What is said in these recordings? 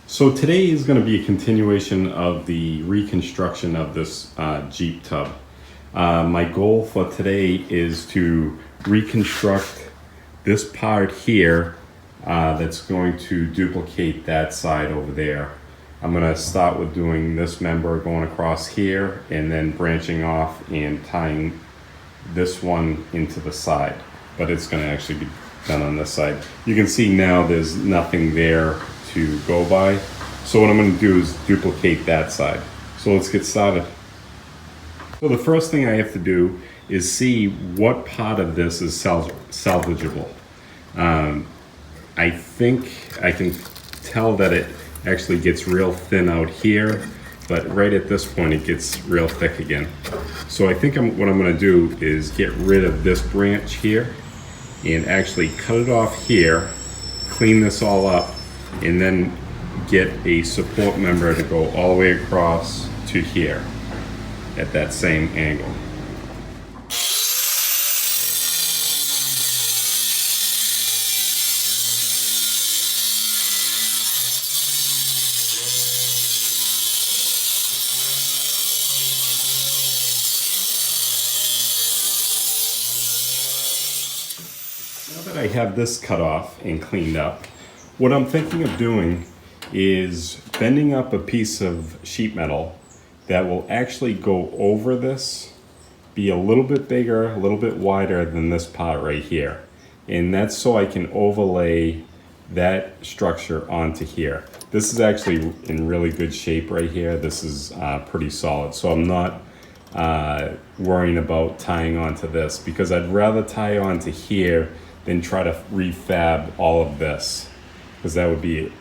So today is going to be a continuation of the reconstruction of this Jeep tub. My goal for today is to reconstruct this part here that's going to duplicate that side over there. I'm going to start with doing this member going across here and then branching off and tying this one into the side, but it's going to actually be done on this side. You can see now there's nothing there to go by. So what I'm going to do is duplicate that side. So let's get started. So the first thing I have to do is see what part of this is salvageable. I think I can tell that it actually gets real thin out here, but right at this point it gets real thick again. So I think what I'm going to do is get rid of this branch here and actually cut it off here, clean this all up, and then get a support member to go all the way across to here at that same angle. Now that I have this cut off and cleaned up, what I'm thinking of doing is bending up a piece of sheet metal that will actually go over this, be a little bit bigger, a little bit wider than this part right here. And that's so I can overlay that structure onto here. This is actually in really good shape right here. This is pretty solid. So I'm not worrying about tying onto this because I'd rather tie onto here than try to refab all of this, because that would be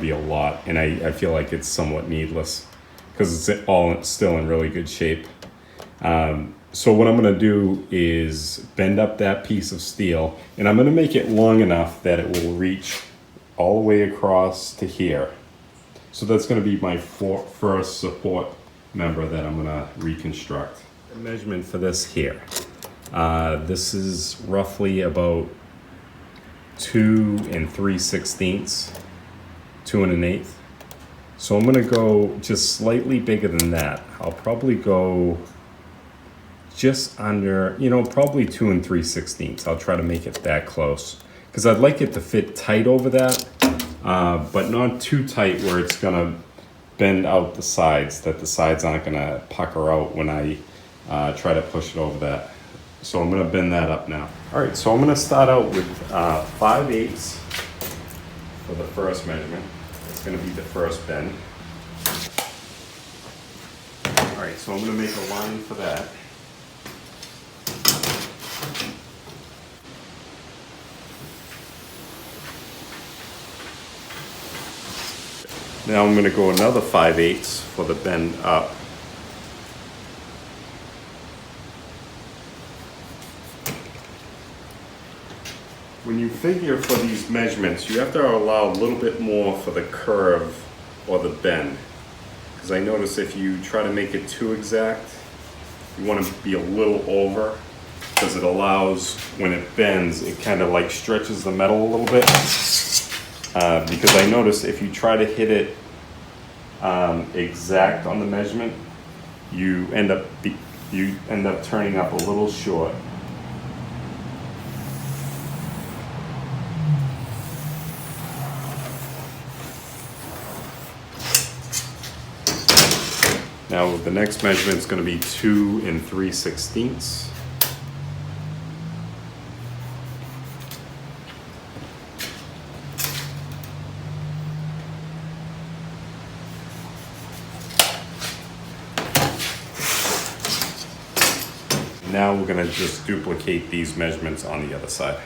a lot, and I feel like it's somewhat needless because it's all still in really good shape. So what I'm going to do is bend up that piece of steel, and I'm going to make it long enough that it will reach all the way across to here. So that's going to be my first support member that I'm going to reconstruct. The measurement for this here, this is roughly about 2 3/16, 2 1/8. So I'm gonna go just slightly bigger than that. I'll probably go just under, probably 2 3/16. I'll try to make it that close because I'd like it to fit tight over that, but not too tight where it's gonna bend out the sides, that the sides aren't gonna pucker out when I try to push it over that. So I'm going to bend that up now. All right, so I'm going to start out with 5/8 for the first measurement. It's going to be the first bend. All right, so I'm going to make a line for that. Now I'm going to go another 5/8 for the bend up. When you figure for these measurements, you have to allow a little bit more for the curve or the bend. Because I notice if you try to make it too exact, you want to be a little over, because it allows, when it bends, it kind of like stretches the metal a little bit. Because I notice if you try to hit it exact on the measurement, you end up turning up a little short. Now the next measurement is going to be 2 3/16. Now we're going to just duplicate these measurements on the other side.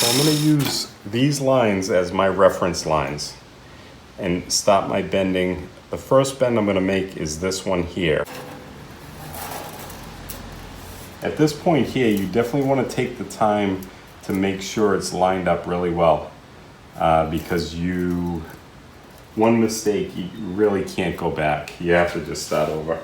So I'm going to use these lines as my reference lines and stop my bending. The first bend I'm going to make is this one here. At this point here, you definitely want to take the time to make sure it's lined up really well, because one mistake, you really can't go back. You have to just start over.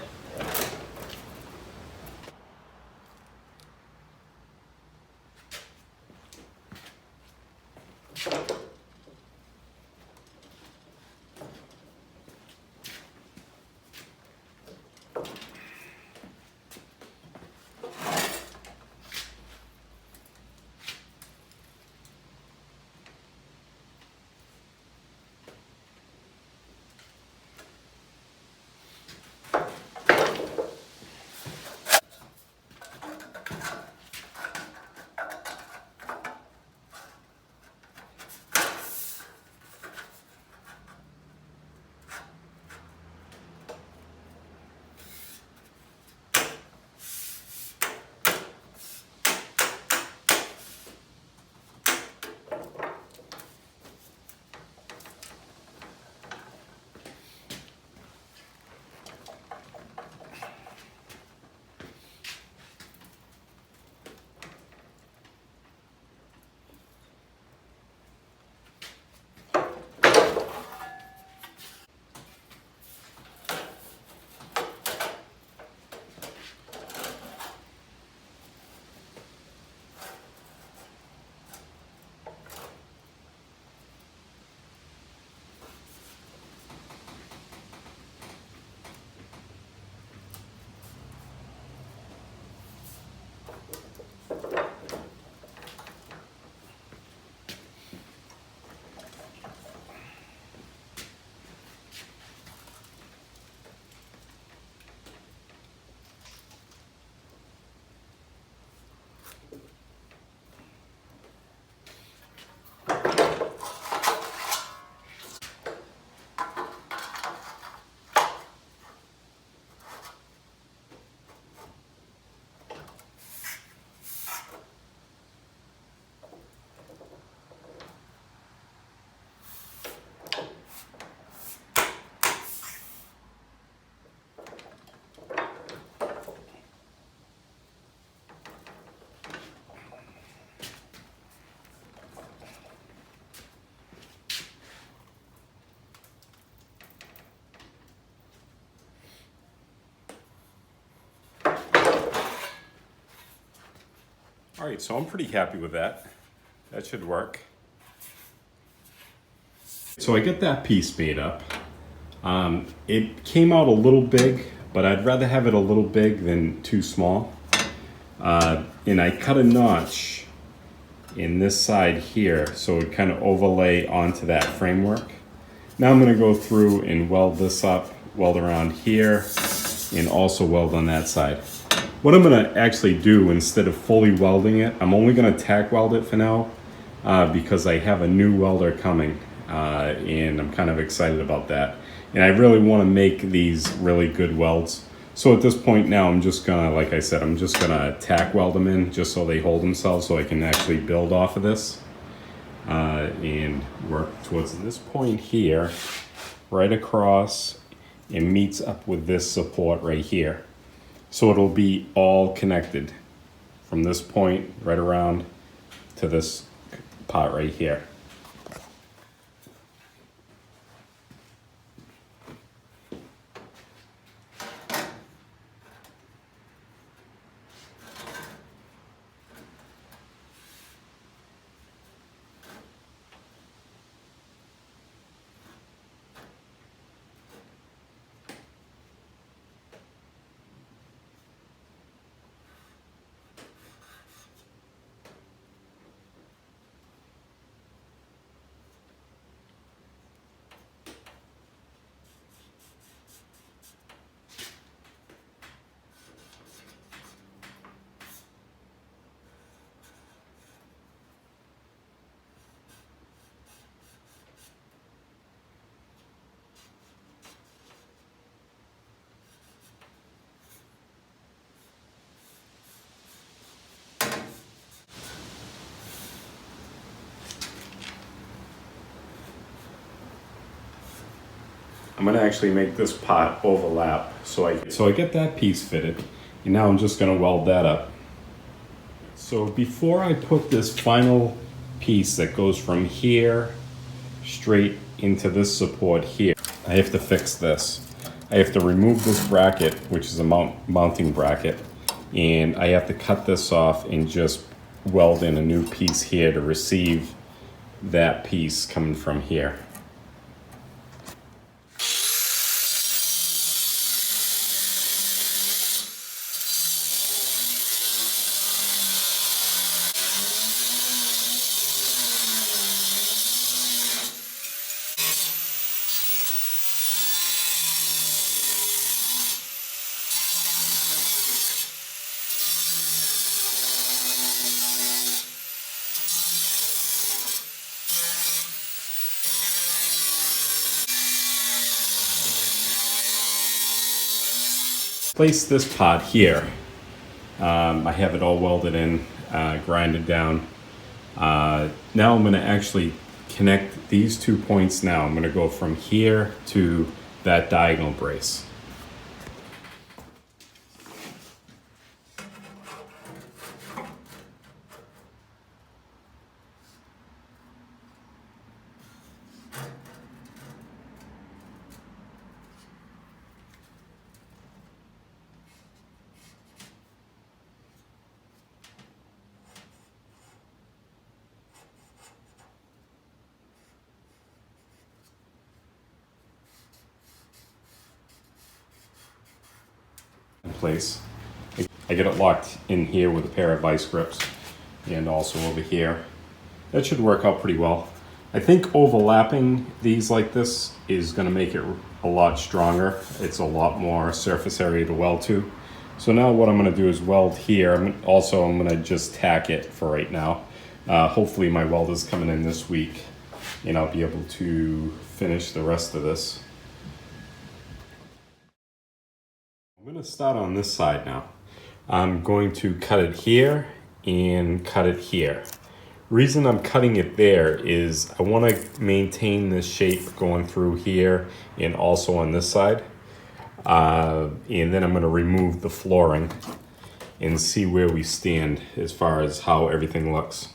All right, so I'm pretty happy with that. That should work. So I get that piece made up. It came out a little big, but I'd rather have it a little big than too small. And I cut a notch in this side here so it kind of overlay onto that framework. Now I'm going to go through and weld this up, weld around here, and also weld on that side. What I'm going to actually do, instead of fully welding it, I'm only going to tack weld it for now, because I have a new welder coming, and I'm kind of excited about that. And I really want to make these really good welds. So at this point now, I'm just going to, like I said, I'm just going to tack weld them in just so they hold themselves, so I can actually build off of this, and work towards this point here, right across, and meets up with this support right here. So it'll be all connected from this point right around to this part right here. I'm gonna actually make this part overlap. So I get that piece fitted, and now I'm just gonna weld that up. So before I put this final piece that goes from here straight into this support here, I have to fix this. I have to remove this bracket, which is a mounting bracket, and I have to cut this off and just weld in a new piece here to receive that piece coming from here. Place this part here. I have it all welded in, grinded down. Now I'm going to actually connect these 2 points now. I'm going to go from here to that diagonal brace. In place. I get it locked in here with a pair of vice grips and also over here. That should work out pretty well. I think overlapping these like this is going to make it a lot stronger. It's a lot more surface area to weld to. So now what I'm going to do is weld here. I'm going to just tack it for right now. Hopefully my welder's coming in this week and I'll be able to finish the rest of this. I'm going to start on this side now. I'm going to cut it here and cut it here. Reason I'm cutting it there is I want to maintain this shape going through here and also on this side. And then I'm going to remove the flooring and see where we stand as far as how everything looks.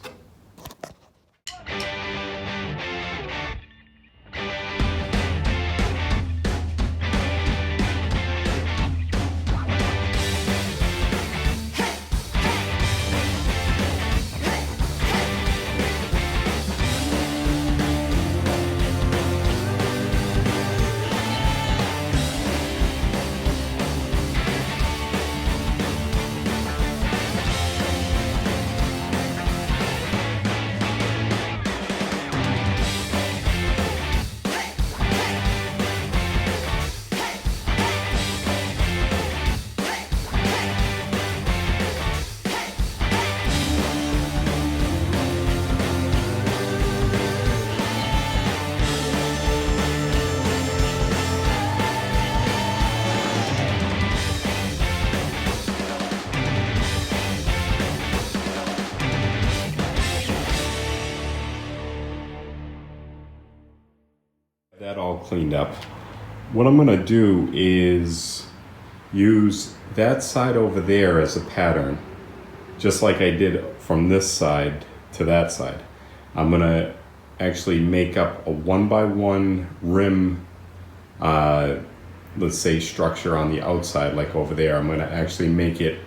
That all cleaned up. What I'm going to do is use that side over there as a pattern, just like I did from this side to that side. I'm going to actually make up a 1x1 rim, let's say structure on the outside like over there. I'm going to actually make it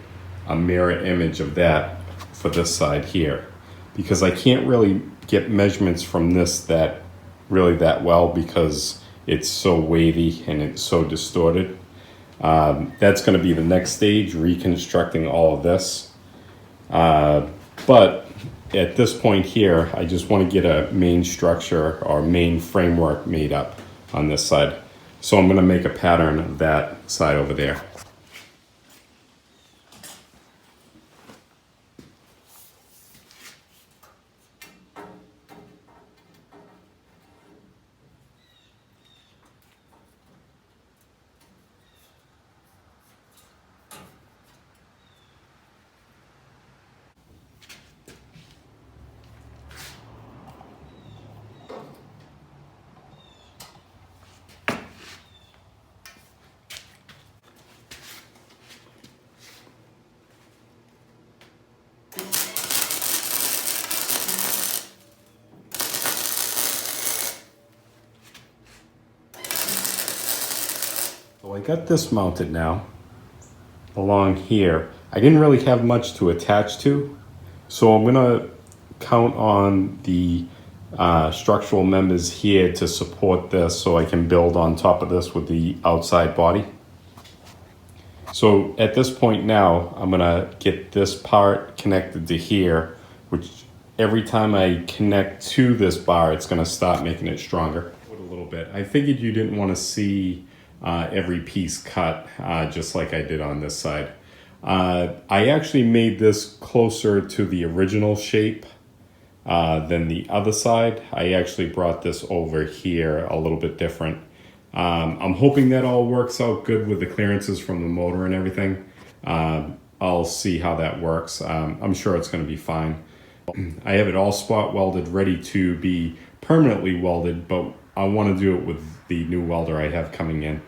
a mirror image of that for this side here, because I can't really get measurements from this that well because it's so wavy and it's so distorted. That's going to be the next stage, reconstructing all of this. But at this point here, I just want to get a main structure or main framework made up on this side. So I'm going to make a pattern of that side over there. So I got this mounted now along here. I didn't really have much to attach to, so I'm gonna count on the structural members here to support this so I can build on top of this with the outside body. So at this point now, I'm gonna get this part connected to here, which every time I connect to this bar, it's gonna start making it stronger. A little bit. I figured you didn't wanna see every piece cut just like I did on this side. I actually made this closer to the original shape than the other side. I actually brought this over here a little bit different. I'm hoping that all works out good with the clearances from the motor and everything. I'll see how that works. I'm sure it's going to be fine. I have it all spot welded, ready to be permanently welded, but I want to do it with the new welder I have coming in.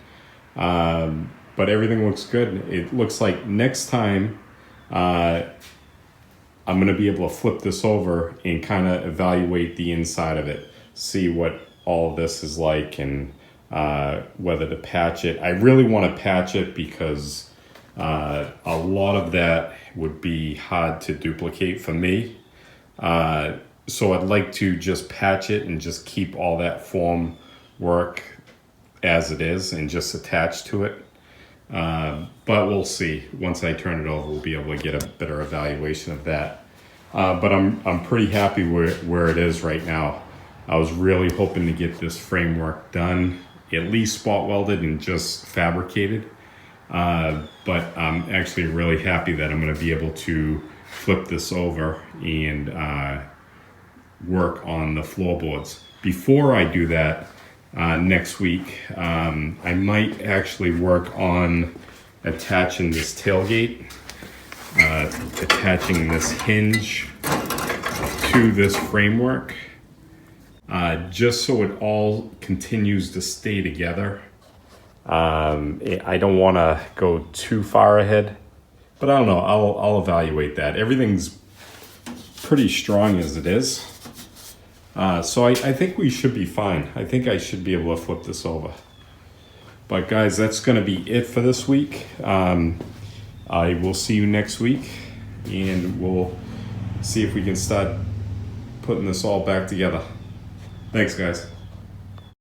But everything looks good. It looks like next time I'm going to be able to flip this over and kind of evaluate the inside of it, see what all of this is like, and whether to patch it. I really want to patch it because a lot of that would be hard to duplicate for me. So I'd like to just patch it and just keep all that form work as it is and just attach to it. But we'll see. Once I turn it over, we'll be able to get a better evaluation of that. But I'm pretty happy where it is right now. I was really hoping to get this framework done, at least spot welded and just fabricated. But I'm actually really happy that I'm going to be able to flip this over and work on the floorboards. Before I do that, next week, I might actually work on attaching this tailgate, attaching this hinge to this framework, just so it all continues to stay together. I don't want to go too far ahead, but I don't know. I'll evaluate that. Everything's pretty strong as it is. So I think we should be fine. I think I should be able to flip this over. But guys, that's going to be it for this week. I will see you next week, and we'll see if we can start putting this all back together. Thanks, guys.